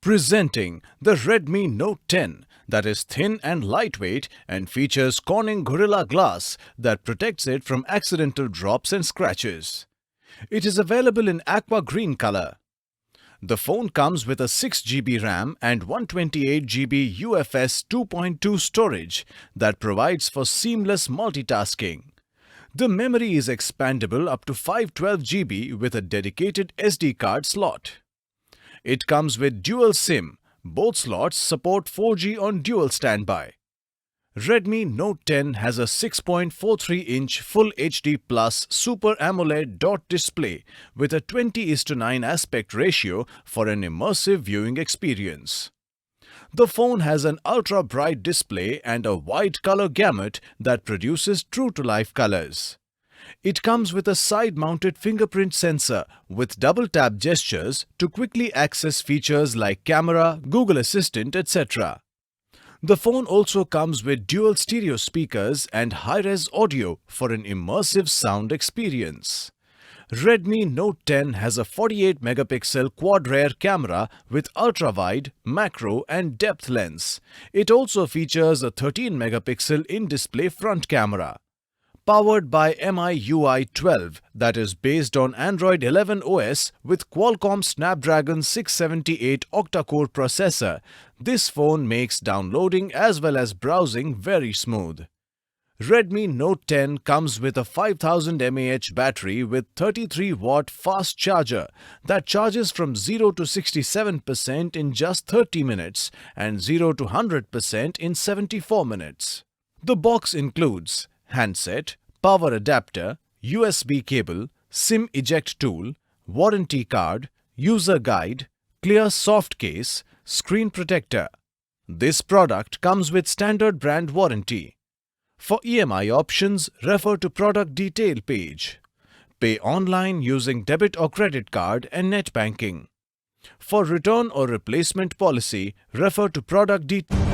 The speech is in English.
Presenting the Redmi Note 10 that is thin and lightweight and features Corning Gorilla Glass that protects it from accidental drops and scratches. It is available in aqua green color. The phone comes with a 6GB RAM and 128GB UFS 2.2 storage that provides for seamless multitasking. The memory is expandable up to 512GB with a dedicated SD card slot. It comes with dual SIM. Both slots support 4G on dual standby. Redmi Note 10 has a 6.43-inch Full HD Plus Super AMOLED dot display with a 20:9 aspect ratio for an immersive viewing experience. The phone has an ultra-bright display and a wide color gamut that produces true-to-life colors. It comes with a side-mounted fingerprint sensor with double-tap gestures to quickly access features like camera, Google Assistant, etc. The phone also comes with dual stereo speakers and high-res audio for an immersive sound experience. Redmi Note 10 has a 48-megapixel quad-rear camera with ultra-wide, macro and depth lens. It also features a 13-megapixel in-display front camera. Powered by MIUI 12 that is based on Android 11 OS with Qualcomm Snapdragon 678 octa-core processor, this phone makes downloading as well as browsing very smooth. Redmi Note 10 comes with a 5000 mAh battery with 33-watt fast charger that charges from 0 to 67% in just 30 minutes and 0 to 100% in 74 minutes. The box includes handset, power adapter, USB cable, SIM eject tool, warranty card, user guide, clear soft case, screen protector. This product comes with standard brand warranty. For EMI options, refer to product detail page. Pay online using debit or credit card and net banking. For return or replacement policy, refer to product detail.